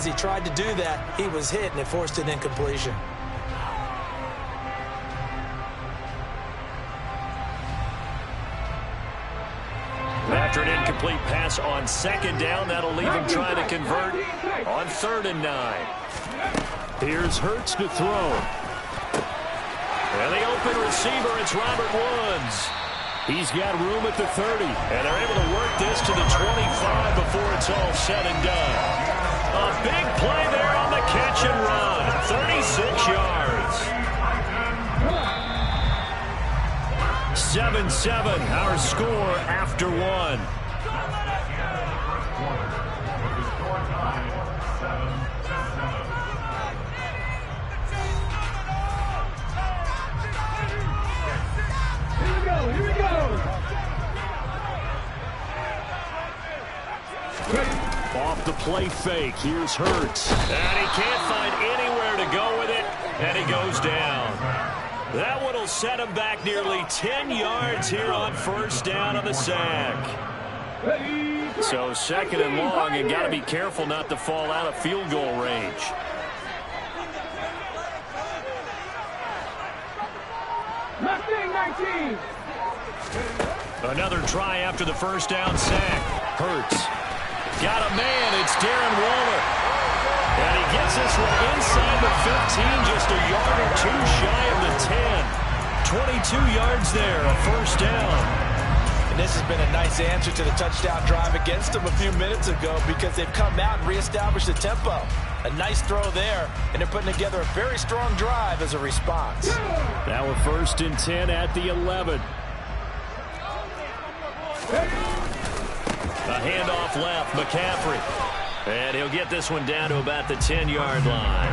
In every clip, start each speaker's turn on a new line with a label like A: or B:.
A: he tried to do that, he was hit, and it forced an incompletion.
B: After an incomplete pass on second down, that'll leave him trying to convert on 3rd and 9. Here's Hurts to throw. And the open receiver, it's Robert Woods. He's got room at the 30, and they're able to work this to the 25 before it's all said and done. A big play there on the catch and run, 36 yards. 7-7, our score after one.
C: Here we go.
B: Off the play fake, here's Hurts. And he can't find anywhere to go with it, and he goes down. That one will set him back nearly 10 yards here on 1st down on the sack. So 2nd and long, and got to be careful not to fall out of field goal range. Another try after the 1st down sack. Hurts. Got a man, it's Darren Waller. And he gets this one inside the 15, just a yard or two shy of the 10. 22 yards there, a 1st down.
A: And this has been a nice answer to the touchdown drive against them a few minutes ago because they've come out and reestablished the tempo. A nice throw there, and they're putting together a very strong drive as a response.
B: Now we're 1st and 10 at the 11. A handoff left, McCaffrey. And he'll get this one down to about the 10-yard line.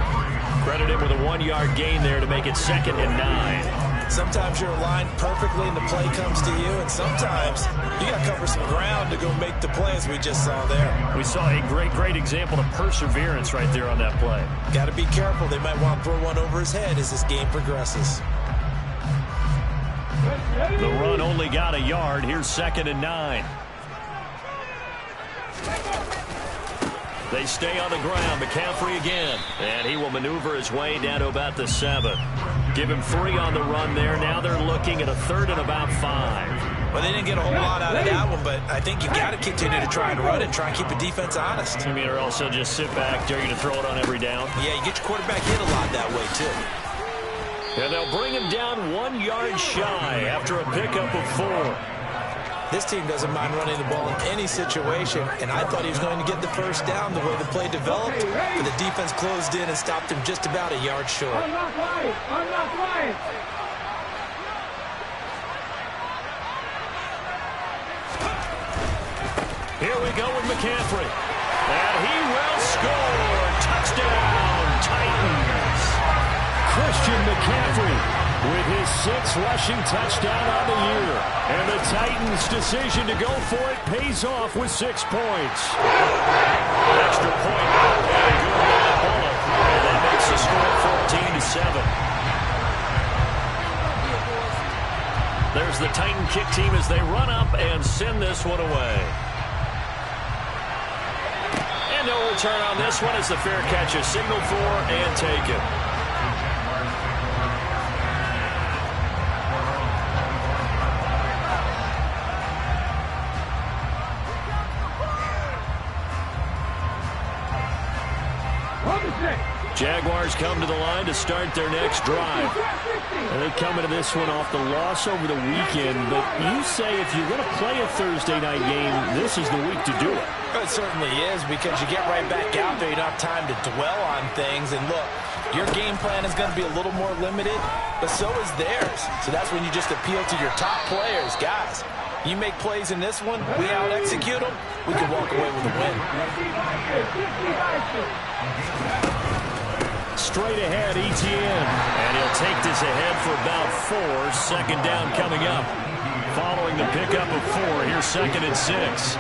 B: Credit him with a 1-yard gain there to make it 2nd and 9.
A: Sometimes you're aligned perfectly and the play comes to you, and sometimes you got to cover some ground to go make the play, as we just saw there.
B: We saw a great example of perseverance right there on that play.
A: Got to be careful. They might want to throw one over his head as this game progresses.
B: The run only got a yard. Here's 2nd and 9. They stay on the ground. McCaffrey again. And he will maneuver his way down to about the 7. Give him 3 on the run there. Now they're looking at a 3rd and about 5.
A: Well, they didn't get a whole lot out of that one, but I think you got to continue to try and run it, try and keep the defense honest.
B: I mean, or also just sit back, dare you to throw it on every down.
A: Yeah, you get your quarterback hit a lot that way, too.
B: And they'll bring him down 1 yard shy after a pickup of 4.
A: This team doesn't mind running the ball in any situation, and I thought he was going to get the 1st down the way the play developed, but the defense closed in and stopped him just about a yard short.
C: I'm not right.
B: Here we go with McCaffrey. And he will score. Touchdown, Titans. Christian McCaffrey with his 6th rushing touchdown on the year. And the Titans' decision to go for it pays off with 6 points. Extra point. And good by Bullock. And that makes the score 14-7. There's the Titan kick team as they run up and send this one away. And no return on this one as the fair catch is signaled for and taken. Jaguars come to the line to start their next drive. And they come into this one off the loss over the weekend. But you say if you're going to play a Thursday night game, this is the week to do it.
A: It certainly is, because you get right back out there. You don't have time to dwell on things. And look, your game plan is going to be a little more limited, but so is theirs. So that's when you just appeal to your top players. Guys, you make plays in this one, we out-execute them, we can walk away with a win.
B: Straight ahead, Etienne. And he'll take this ahead for about 4. 2nd down coming up. Following the pickup of 4, here's 2nd and 6.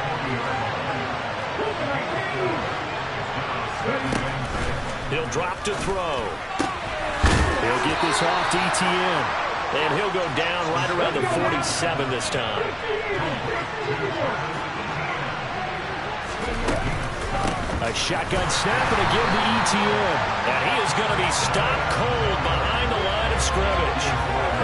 B: He'll drop to throw. He'll get this off to Etienne. And he'll go down right around the 47 this time. A shotgun snap and again the ETN. And he is going to be stopped cold behind the line of scrimmage.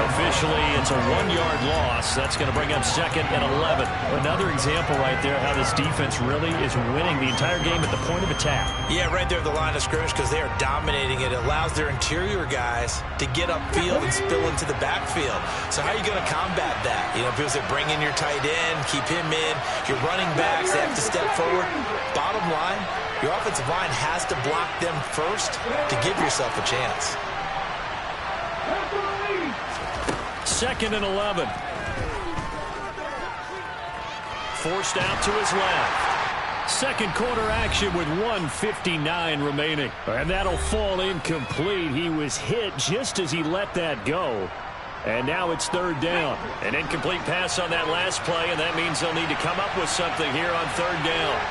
B: Officially, it's a 1-yard loss. That's going to bring up 2nd and 11. Another example right there how this defense really is winning the entire game at the point of attack.
A: Yeah, right there at the line of scrimmage because they are dominating it. It allows their interior guys to get upfield and spill into the backfield. So how are you going to combat that? You know, people say bring in your tight end, keep him in. Your running backs, they have to step forward. Bottom line, your offensive line has to block them first to give yourself a chance.
B: 2nd and 11. Forced out to his left. Second quarter action with 1:59 remaining. And that'll fall incomplete. He was hit just as he let that go. And now it's 3rd down. An incomplete pass on that last play, and that means they'll need to come up with something here on 3rd down.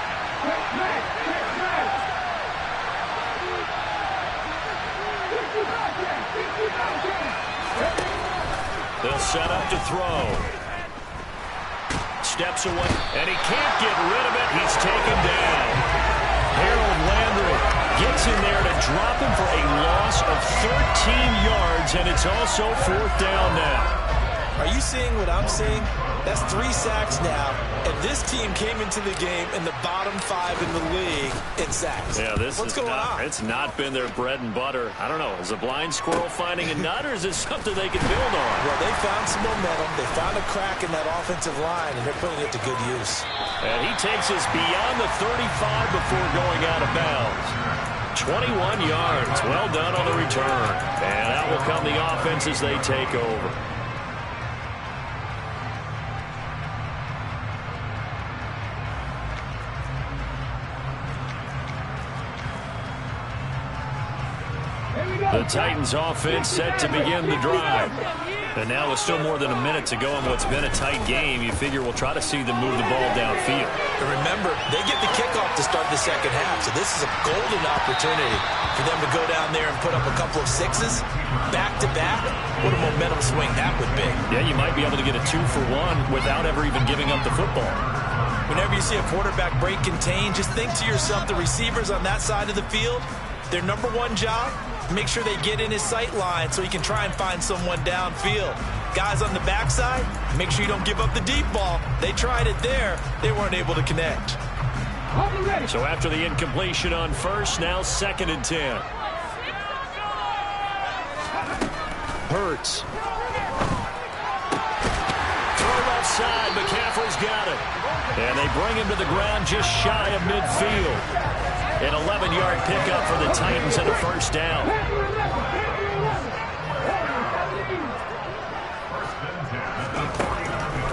B: They'll set up to throw. Steps away, and he can't get rid of it. He's taken down. Harold Landry gets in there to drop him for a loss of 13 yards, and it's also 4th down now.
A: Are you seeing what I'm seeing? That's 3 sacks now, and this team came into the game in the bottom 5 in the league in sacks.
B: Yeah,
A: What's going on?
B: It's not been their bread and butter. I don't know. Is a blind squirrel finding a nut, or is this something they can build on?
A: Well, they found some momentum. They found a crack in that offensive line, and they're putting it to good use.
B: And he takes us beyond the 35 before going out of bounds. 21 yards. Well done on the return. And out will come the offense as they take over. The Titans offense set to begin the drive. And now with still more than a minute to go in what's been a tight game, you figure we'll try to see them move the ball downfield.
A: And remember, they get the kickoff to start the second half, so this is a golden opportunity for them to go down there and put up a couple of sixes back-to-back. What a momentum swing that would be.
B: Yeah, you might be able to get a 2-for-1 without ever even giving up the football.
A: Whenever you see a quarterback break contain, just think to yourself, the receivers on that side of the field, their number one job, make sure they get in his sight line so he can try and find someone downfield. Guys on the backside, make sure you don't give up the deep ball. They tried it there. They weren't able to connect.
B: So after the incompletion on first, now 2nd and 10. Hurts. Throw left side. McCaffrey's got it. And they bring him to the ground just shy of midfield. An 11-yard pickup for the Titans and a 1st down.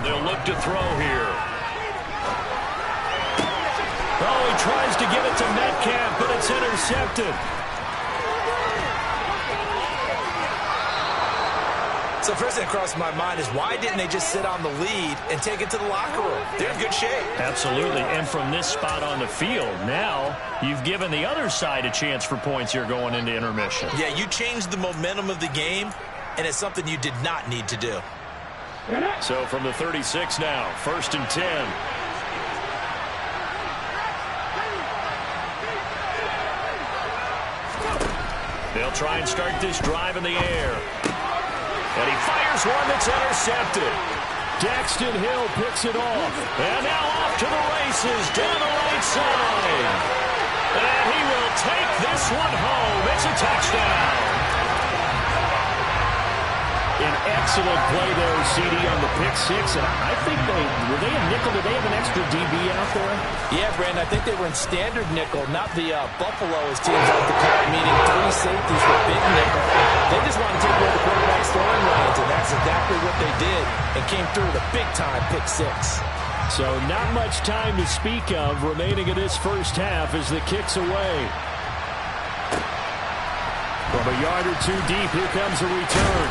B: They'll look to throw here. Oh, he tries to give it to Metcalf, but it's intercepted.
A: So first thing that crossed my mind is why didn't they just sit on the lead and take it to the locker room? They're in good shape.
B: Absolutely, and from this spot on the field, now you've given the other side a chance for points here going into intermission.
A: Yeah, you changed the momentum of the game, and it's something you did not need to do.
B: So from the 36 now, 1st and 10. They'll try and start this drive in the air. And he fires one that's intercepted. Daxton Hill picks it off. And now off to the races down the right side. And he will take this one home. It's a touchdown. An excellent play there, CD, on the pick six. And I think were they a nickel? Did they have an extra DB out there?
A: Yeah, Brandon, I think they were in standard nickel, not the Buffalo, as teams like to call it, meaning 3 safeties for big nickel. They just want to take away the quarterback's throwing lanes, and that's exactly what they did, and came through with a big-time pick six.
B: So not much time to speak of remaining in this first half as the kick's away. From a yard or two deep, here comes a return.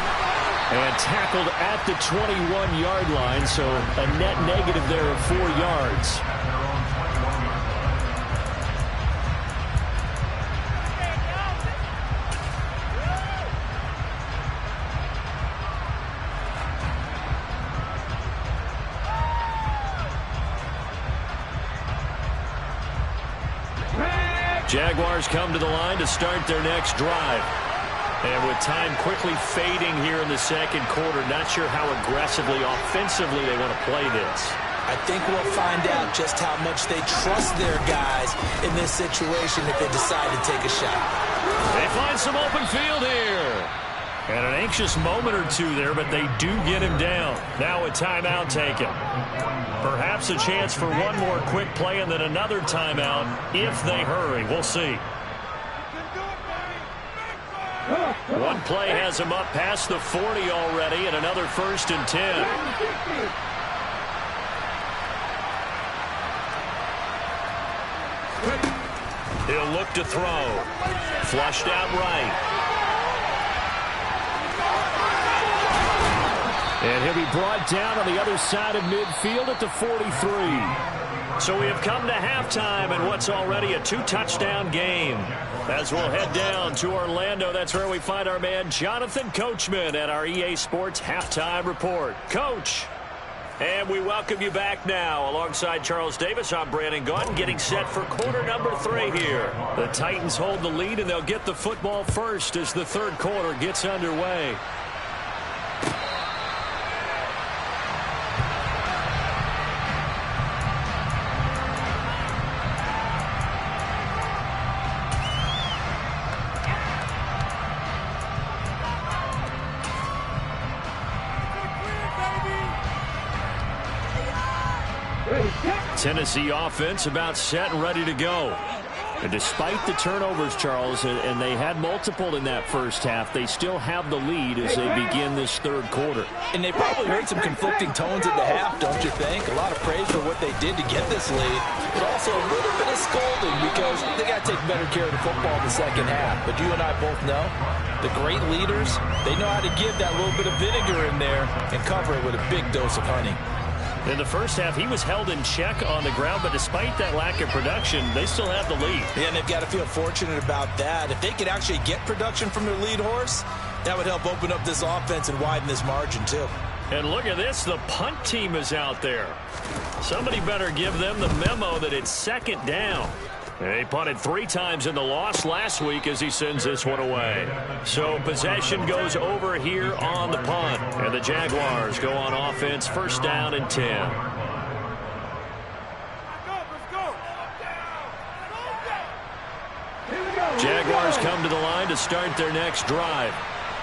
B: And tackled at the 21-yard line, so a net negative there of 4 yards. Jaguars come to the line to start their next drive. And with time quickly fading here in the second quarter, not sure how aggressively, offensively they want to play this.
A: I think we'll find out just how much they trust their guys in this situation if they decide to take a shot.
B: They find some open field here. And an anxious moment or two there, but they do get him down. Now a timeout taken. Perhaps a chance for one more quick play and then another timeout if they hurry. We'll see. One play has him up past the 40 already, and another 1st and 10. He'll look to throw. Flushed out right. And he'll be brought down on the other side of midfield at the 43. So we have come to halftime in what's already a 2-touchdown game. As we'll head down to Orlando, that's where we find our man Jonathan Coachman at our EA Sports Halftime Report. Coach, and we welcome you back now. Alongside Charles Davis, I'm Brandon Gaudin, getting set for quarter number 3 here. The Titans hold the lead, and they'll get the football first as the third quarter gets underway. Tennessee offense about set and ready to go. And despite the turnovers, Charles, and they had multiple in that first half, they still have the lead as they begin this third quarter.
A: And they probably heard some conflicting tones at the half, don't you think? A lot of praise for what they did to get this lead, but also a little bit of scolding because they got to take better care of the football in the second half. But you and I both know the great leaders, they know how to give that little bit of vinegar in there and cover it with a big dose of honey.
B: In the first half, he was held in check on the ground, but despite that lack of production, they still have the lead.
A: Yeah, and they've got to feel fortunate about that. If they could actually get production from their lead horse, that would help open up this offense and widen this margin, too.
B: And look at this. The punt team is out there. Somebody better give them the memo that it's second down. He punted 3 times in the loss last week as he sends this one away. So possession goes over here on the punt. And the Jaguars go on offense, first down and 10. Jaguars come to the line to start their next drive.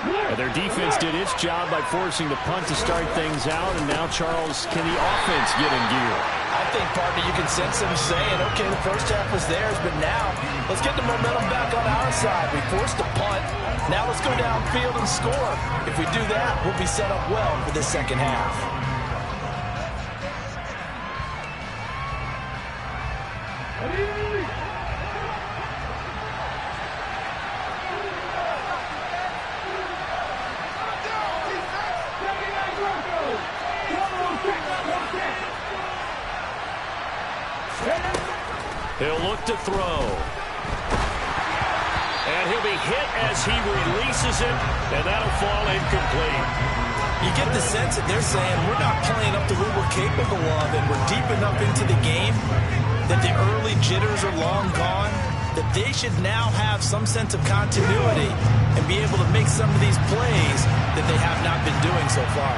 B: And their defense did its job by forcing the punt to start things out. And now, Charles, can the offense get in gear?
A: I think, partner, you can sense them saying, okay, the first half was theirs, but now let's get the momentum back on our side. We forced the punt. Now let's go downfield and score. If we do that, we'll be set up well for this second half.
B: He'll look to throw. And he'll be hit as he releases it, and that'll fall incomplete.
A: You get the sense that they're saying we're not playing up to what we're capable of, and we're deep enough into the game that the early jitters are long gone, that they should now have some sense of continuity and be able to make some of these plays that they have not been doing so far.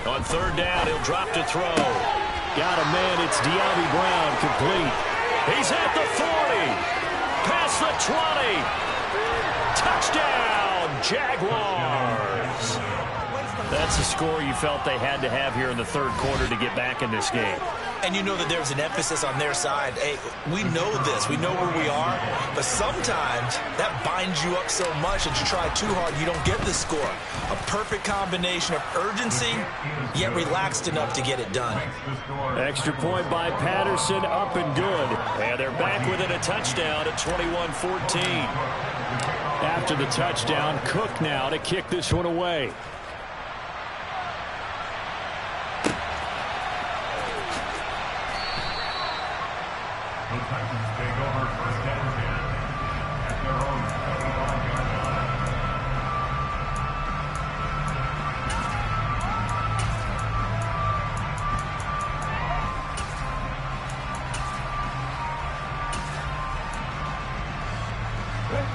B: On third down, he'll drop to throw. Got a man, it's De'Ami Brown, complete. He's at the 40, past the 20. Touchdown, Jaguars. That's the score you felt they had to have here in the third quarter to get back in this game.
A: And you know that there's an emphasis on their side. Hey, we know this. We know where we are. But sometimes that binds you up so much that you try too hard, you don't get the score. A perfect combination of urgency, yet relaxed enough to get it done.
B: Extra point by Patterson, up and good. And they're back within a touchdown at 21-14. After the touchdown, Cook now to kick this one away.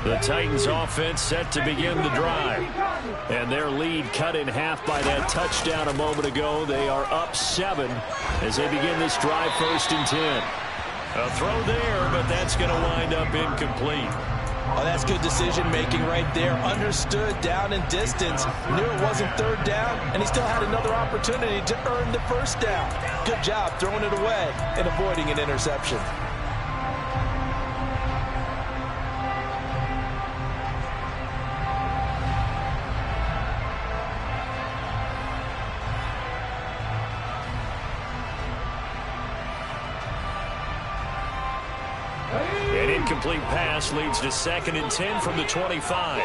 B: The Titans offense set to begin the drive. And their lead cut in half by that touchdown a moment ago. They are up 7 as they begin this drive, 1st and 10. A throw there, but that's going to wind up incomplete.
A: Oh, that's good decision-making right there. Understood down and distance. Knew it wasn't 3rd down, and he still had another opportunity to earn the 1st down. Good job throwing it away and avoiding an interception.
B: An incomplete pass leads to 2nd and 10 from the 25.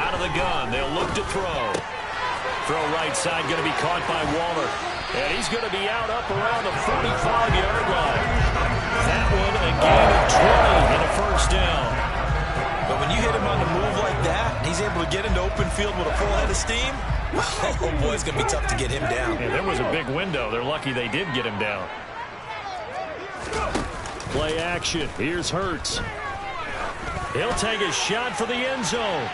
B: Out of the gun, they'll look to throw. Throw right side, going to be caught by Waller. And he's going to be out up around the 45-yard line. That one a gain of 20 and a 1st down.
A: But when you hit him on the move like that, he's able to get into open field with a full head of steam. Oh, boy, it's going to be tough to get him down.
B: Yeah, there was a big window. They're lucky they did get him down. Play action. Here's Hurts. He'll take a shot for the end zone.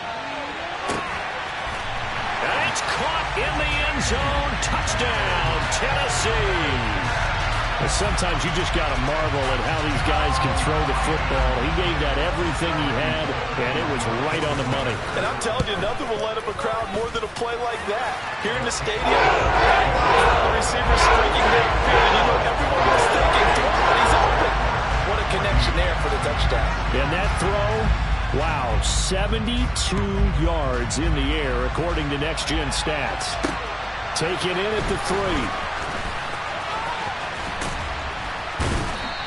B: And it's caught in the end zone. Touchdown, Tennessee. And sometimes you just got to marvel at how these guys can throw the football. He gave that everything he had, and it was right on the money.
A: And I'm telling you, nothing will light up a crowd more than a play like that. Here in the stadium, the receiver streaking downfield, and you know everyone was thinking, throw it, he's open. What a connection there for the touchdown.
B: And that throw, wow, 72 yards in the air, according to Next Gen Stats. Taken in at the 3.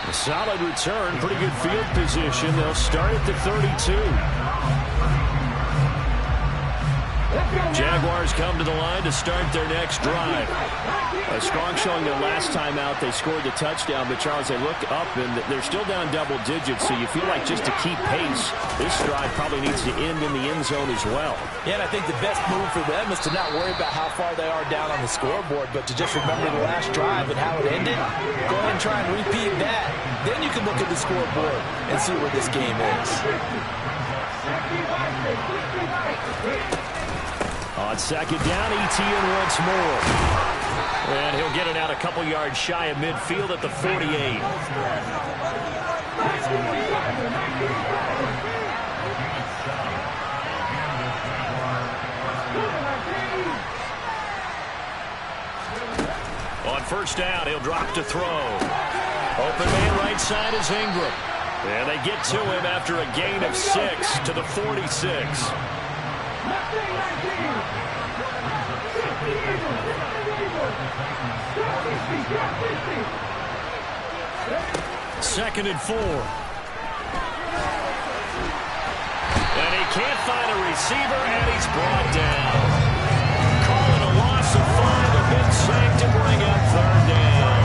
B: A solid return, pretty good field position. They'll start at the 32. Jaguars come to the line to start their next drive. A strong showing their last time out. They scored the touchdown, but Charles, they look up and they're still down double digits, so you feel like just to keep pace, this drive probably needs to end in the end zone as well.
A: Yeah, and I think the best move for them is to not worry about how far they are down on the scoreboard, but to just remember the last drive and how it ended. Go ahead and try and repeat that. Then you can look at the scoreboard and see where this game is.
B: On 2nd down, ETN once more. And he'll get it out a couple yards shy of midfield at the 48. On 1st down, he'll drop to throw. Open man right side is Ingram. And they get to him after a gain of 6 to the 46. 2nd and 4. And he can't find a receiver, and he's brought down. Calling a loss of 5, a big sack to bring up 3rd down.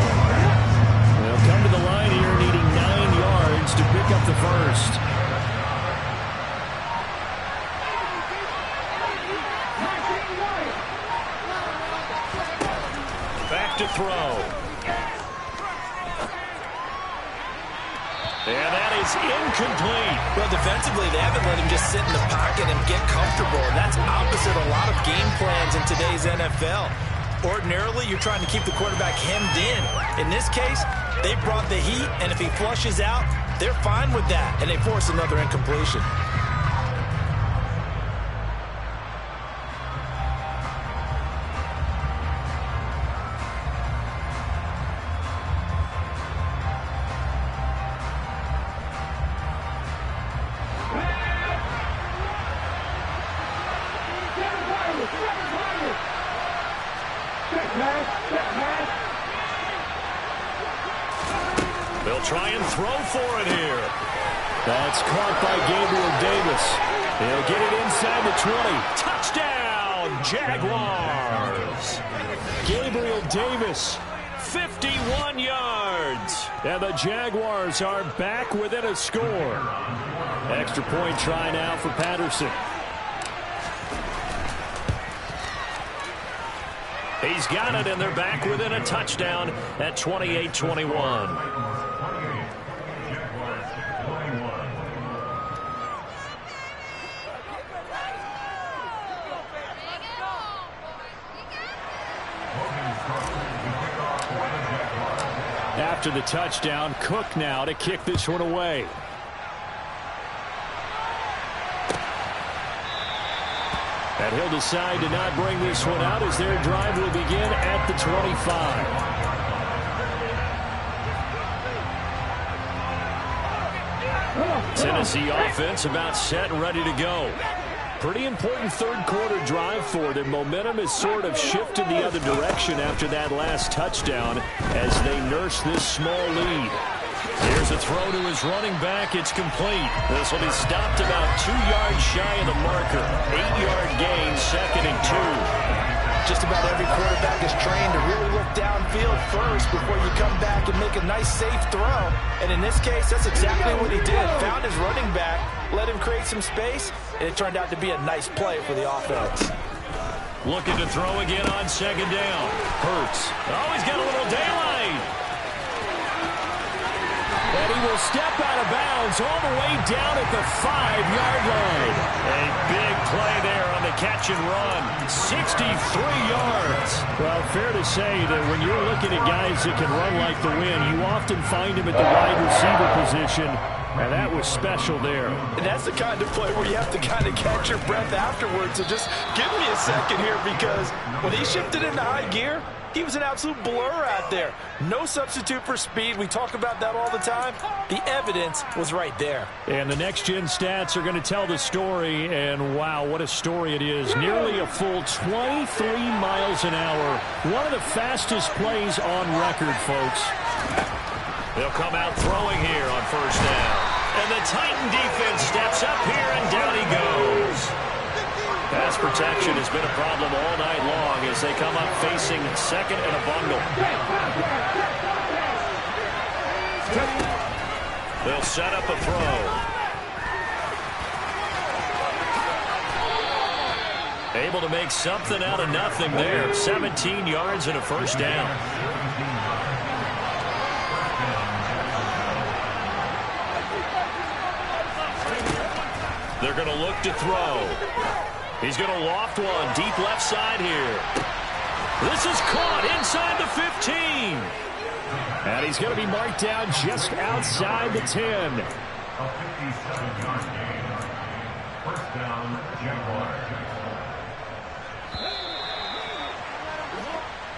B: They'll come to the line here needing 9 yards to pick up the 1st. Back to throw. And that is incomplete.
A: Well, defensively, they haven't let him just sit in the pocket and get comfortable. And that's opposite a lot of game plans in today's NFL. Ordinarily, you're trying to keep the quarterback hemmed in. In this case, they brought the heat, and if he flushes out, they're fine with that, and they force another incompletion.
B: They'll try and throw for it here. That's caught by Gabriel Davis. He'll get it inside the 20. Touchdown, Jaguars. Gabriel Davis, 51 yards. And the Jaguars are back within a score. Extra point try now for Patterson. He's got it, and they're back within a touchdown at 28-21. After the touchdown, Cook now to kick this one away. And he'll decide to not bring this one out as their drive will begin at the 25. Tennessee offense about set and ready to go. Pretty important third quarter drive for them. Momentum has sort of shifted the other direction after that last touchdown as they nurse this small lead. Here's a throw to his running back. It's complete. This will be stopped about 2 yards shy of the marker. 8-yard gain, 2nd and 2.
A: Just about every quarterback is trained to really look downfield first before you come back and make a nice, safe throw. And in this case, that's exactly what he did. Found his running back, let him create some space, and it turned out to be a nice play for the offense.
B: Looking to throw again on 2nd down. Hurts. Oh, he's got a little daylight. And he will step out of bounds all the way down at the 5-yard line. A big play there on the catch and run. 63 yards. Well, fair to say that when you're looking at guys that can run like the wind, you often find them at the wide receiver position. And that was special there.
A: And that's the kind of play where you have to kind of catch your breath afterwards. So just give me a second here, because when he shifted into high gear, he was an absolute blur out there. No substitute for speed. We talk about that all the time. The evidence was right there.
B: And the next-gen stats are going to tell the story. And, wow, what a story it is. Nearly a full 23 miles an hour. One of the fastest plays on record, folks. They'll come out throwing here on 1st down. And the Titan defense steps up here, and down he goes. Pass protection has been a problem all night long as they come up facing 2nd and a bundle. They'll set up a throw. Able to make something out of nothing there. 17 yards and a 1st down. They're going to look to throw. He's going to loft one deep left side here. This is caught inside the 15. And he's going to be marked down just outside the 10.
D: A 57-yard gain. 1st down, Jaguars.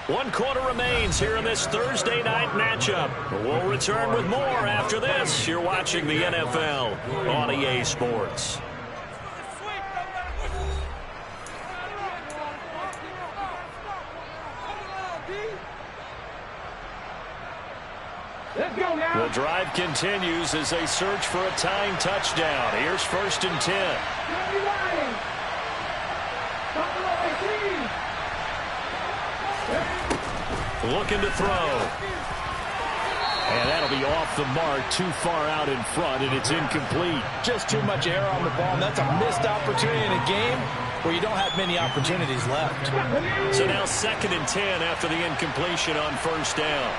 B: 1 quarter remains here in this Thursday night matchup. We'll return with more after this. You're watching the NFL on EA Sports.
C: Let's go now.
B: The drive continues as they search for a tying touchdown. Here's 1st and 10. Looking to throw. And that'll be off the mark, too far out in front, and it's incomplete.
A: Just too much air on the ball, and that's a missed opportunity in a game where you don't have many opportunities left.
B: So now 2nd and 10 after the incompletion on 1st down.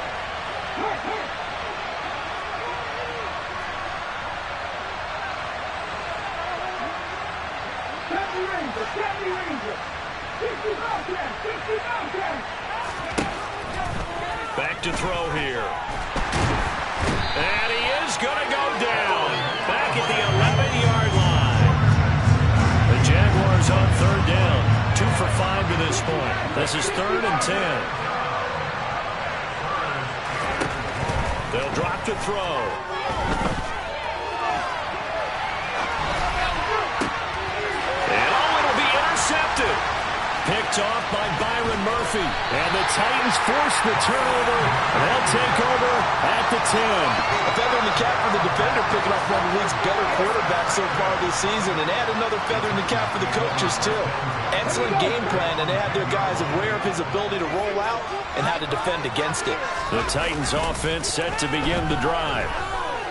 B: Back to throw here. And he is going to go down. Back at the 11-yard line. The Jaguars on 3rd down. 2 for 5 to this point. This is 3rd and 10. They'll drop to throw. And it'll be intercepted. Picked off by Byron Murphy. And the Titans force the turnover. And they'll take over at the 10.
A: A feather in the cap for the defender, picking off one of the league's better quarterbacks so far this season. And add another feather in the cap for the coaches, too. Excellent game plan, and they had their guys aware of his ability to roll out and how to defend against it.
B: The Titans offense set to begin the drive.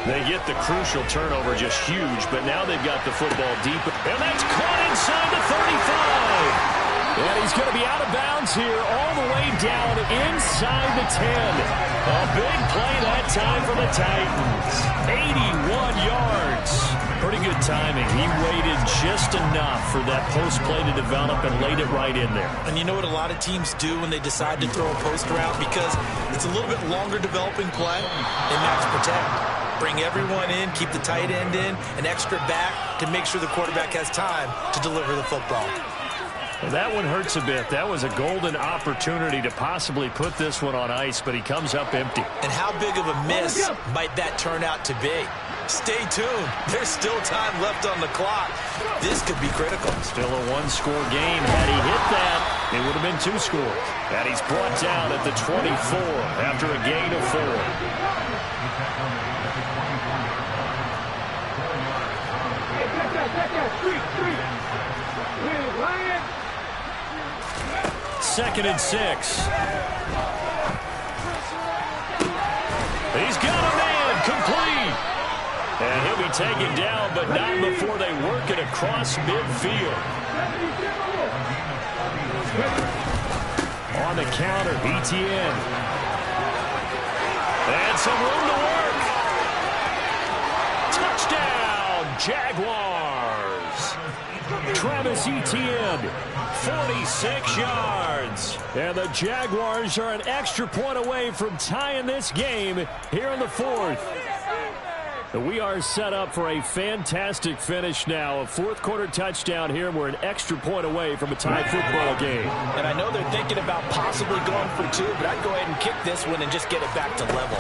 B: They get the crucial turnover, just huge, but now they've got the football deep. And that's caught inside the 35. And he's going to be out of bounds here all the way down inside the 10. A big play that time for the Titans. 81 yards. Pretty good timing. He waited just enough for that post play to develop and laid it right in there.
A: And you know what a lot of teams do when they decide to throw a post route? Because it's a little bit longer developing play. They max protect. Bring everyone in, keep the tight end in, an extra back to make sure the quarterback has time to deliver the football.
B: Well, that one hurts a bit. That was a golden opportunity to possibly put this one on ice, but he comes up empty.
A: And how big of a miss might that turn out to be? Stay tuned. There's still time left on the clock. This could be critical.
B: Still a one-score game. Had he hit that, it would have been 2 scores. And he's brought down at the 24 after a gain of 4. Second and 6. He's got a man complete. And he'll be taken down, but not before they work it across midfield. On the counter, ETN. And some room to work. Touchdown, Jaguars. Travis Etienne, 46 yards. And the Jaguars are an extra point away from tying this game here in the 4th. We are set up for a fantastic finish now. A 4th quarter touchdown here. We're an extra point away from a tie football game.
A: And I know they're thinking about possibly going for 2, but I'd go ahead and kick this one and just get it back to level.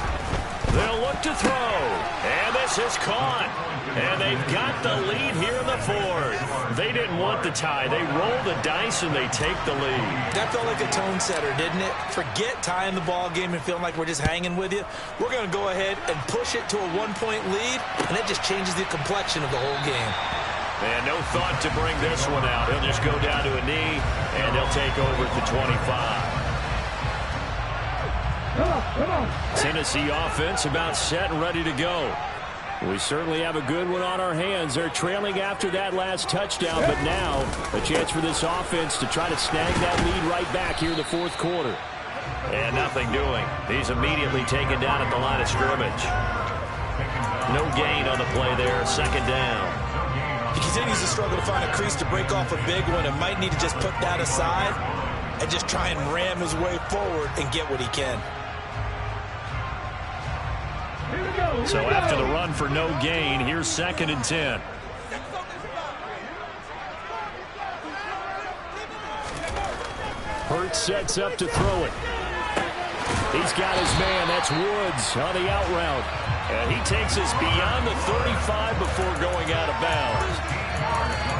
B: They'll look to throw. And this is caught. And they've got the lead here in the 4th. They didn't want the tie. They roll the dice and they take the lead.
A: That felt like a tone setter, didn't it? Forget tying the ball game and feeling like we're just hanging with you. We're going to go ahead and push it to a 1-point lead, and it just changes the complexion of the whole game.
B: And no thought to bring this one out. He'll just go down to a knee, and they'll take over at the 25. Tennessee offense about set and ready to go. We certainly have a good one on our hands. They're trailing after that last touchdown, but now a chance for this offense to try to snag that lead right back here in the 4th quarter. And nothing doing. He's immediately taken down at the line of scrimmage. No gain on the play there. 2nd down.
A: He continues to struggle to find a crease to break off a big one and might need to just put that aside and just try and ram his way forward and get what he can.
B: So after the run for no gain, here's 2nd and 10. Hurts sets up to throw it. He's got his man. That's Woods on the out route. And he takes us beyond the 35 before going out of bounds.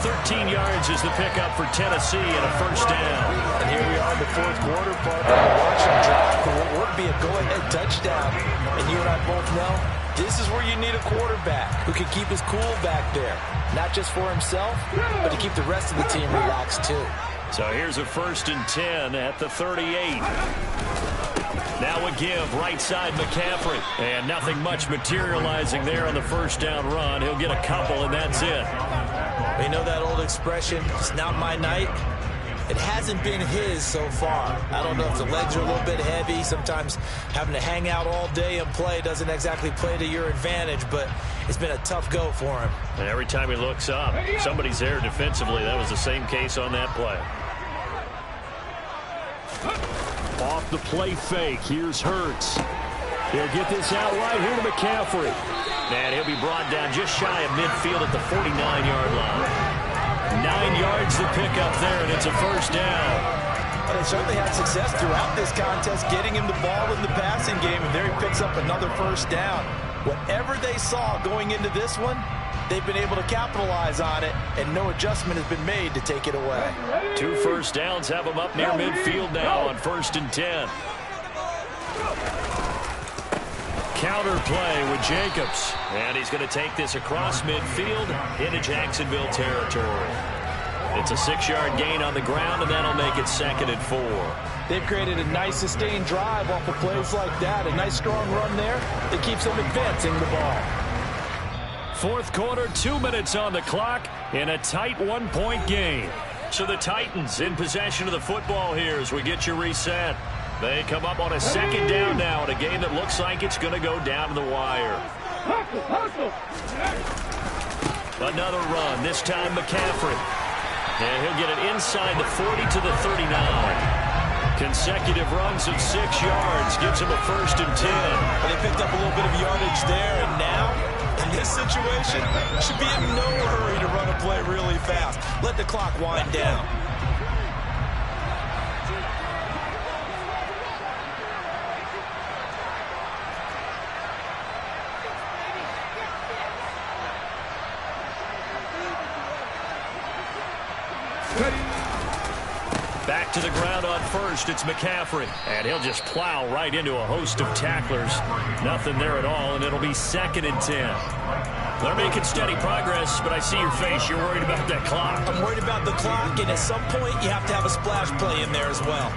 B: 13 yards is the pickup for Tennessee and a 1st down.
A: And here we are in the 4th quarter, partner. Watch him drive for what would be a go-ahead touchdown. And you and I both know this is where you need a quarterback who can keep his cool back there. Not just for himself, but to keep the rest of the team relaxed too.
B: So here's a 1st and 10 at the 38. Now a give, right side McCaffrey. And nothing much materializing there on the 1st down run. He'll get a couple, and that's it.
A: You know that old expression, it's not my night? It hasn't been his so far. I don't know if the legs are a little bit heavy. Sometimes having to hang out all day and play doesn't exactly play to your advantage, but it's been a tough go for him.
B: And every time he looks up, somebody's there defensively. That was the same case on that play. Off the play fake, here's Hurts. He'll get this out right here to McCaffrey. And he'll be brought down just shy of midfield at the 49-yard line. 9 yards to pick up there, and it's a 1st down.
A: They certainly had success throughout this contest, getting him the ball in the passing game, and there he picks up another 1st down. Whatever they saw going into this one, they've been able to capitalize on it, and no adjustment has been made to take it away.
B: 2 1st downs have them up near midfield now on 1st and 10. Counter play with Jacobs. And he's going to take this across midfield into Jacksonville territory. It's a 6-yard gain on the ground, and that'll make it 2nd and 4.
A: They've created a nice sustained drive off of plays like that. A nice strong run there that keeps them advancing the ball.
B: 4th quarter, 2 minutes on the clock in a tight 1-point game. So the Titans in possession of the football here as we get you reset. They come up on a 2nd down now in a game that looks like it's going to go down to the wire. Another run, this time McCaffrey. And he'll get it inside the 40 to the 39. Consecutive runs of 6 yards gives him a 1st and 10.
A: Well, they picked up a little bit of yardage there, and now, in this situation, should be in no hurry to run a play really fast. Let the clock wind down.
B: Back to the ground on first, it's McCaffrey. And he'll just plow right into a host of tacklers. Nothing there at all, and it'll be 2nd and 10. They're making steady progress, but I see your face. You're worried about that clock.
A: I'm worried about the clock, and at some point, you have to have a splash play in there as well.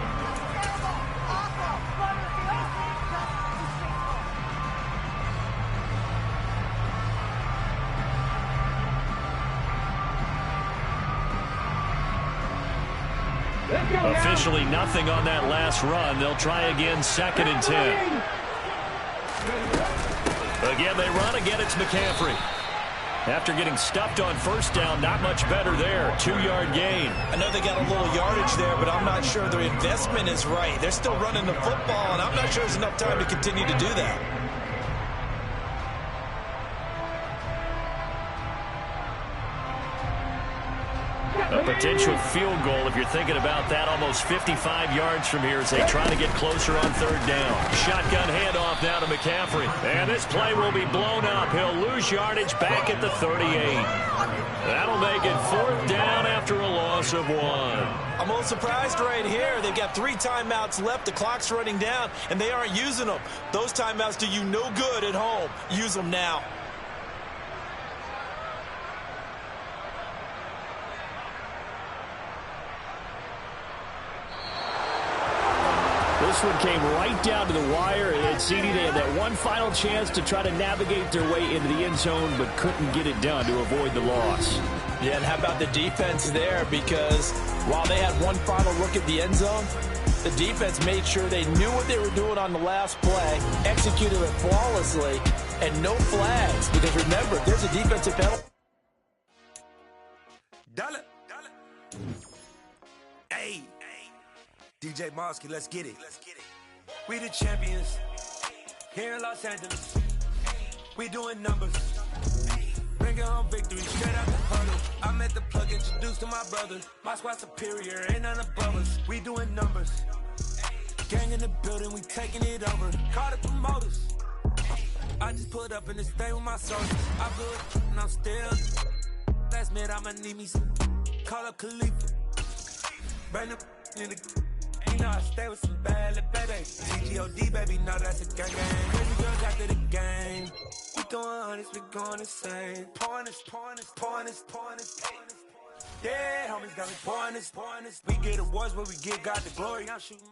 B: Officially nothing on that last run. They'll try again, 2nd and 10. Again, they run. Again, it's McCaffrey. After getting stuffed on 1st down, not much better there. 2-yard gain.
A: I know they got a little yardage there, but I'm not sure their investment is right. They're still running the football, and I'm not sure there's enough time to continue to do that.
B: A potential field goal, if you're thinking about that, almost 55 yards from here as they try to get closer on 3rd down. Shotgun handoff now to McCaffrey. And this play will be blown up. He'll lose yardage back at the 38. That'll make it 4th down after a loss of 1.
A: I'm a little surprised right here. They've got 3 timeouts left. The clock's running down, and they aren't using them. Those timeouts do you no good at home. Use them now.
E: This one came right down to the wire, and CD, they had that one final chance to try to navigate their way into the end zone, but couldn't get it done to avoid the loss.
A: Yeah, and how about the defense there? Because while they had one final look at the end zone, the defense made sure they knew what they were doing on the last play, executed it flawlessly, and no flags. Because remember, there's a defensive penalty.
F: Dollar. Hey. DJ Mosky, let's get it. We the champions here in Los Angeles. We doing numbers. Bringing home victory straight out the huddle. I met the plug, introduced to my brother. My squad superior, ain't none above us. We doing numbers. Gang in the building, we taking it over. Call the promoters. I just put up in this thing with my soldiers. I good, and I'm still. Last minute, I'ma need me some. Call up Khalifa. Bring the in the. You know I stay with some bad little baby. TGOD, baby, no, that's a gang. Crazy girls after the game. We doing hundreds, we going insane. Pouring this. Yeah, homies got me pouring this. We get awards, but we give God the glory. I'm shooting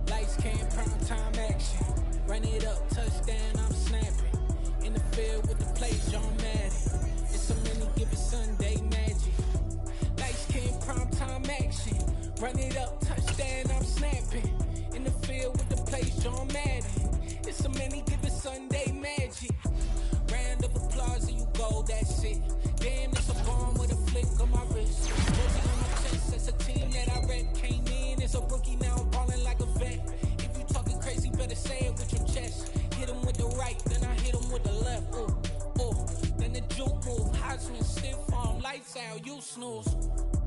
G: Lights, cam, prime time action. Run it up, touchdown, I'm snapping. In the field with the plays, John Madden. It's so many, give it Sunday magic. Lights, cam, prime time action. Run it up, touchdown, I'm snapping. In the field with the plays, John Madden. It's so many, give it Sunday magic. Round of applause and you go, that's it. Damn, it's a bomb with a flick on my wrist. Jersey on my chest, that's a team that I rep. Came in as a rookie, now I'm balling like a vet. If you talking crazy, better say it with your chest. Hit him with the right, then I hit him with the left. Then the juke move, Heisman, stiff arm, lights out, you snooze.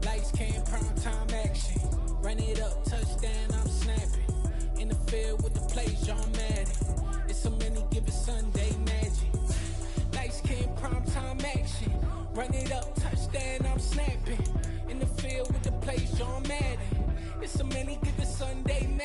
G: Lights, cam, prime time action. Run it up, touchdown, I'm snapping. In the field with the plays, John Madden. It's so many, give it Sunday magic. Lights, cam, prime time action. Run it up, touchdown, I'm snapping. In the field with the plays, John Madden. It's so many, give it Sunday magic.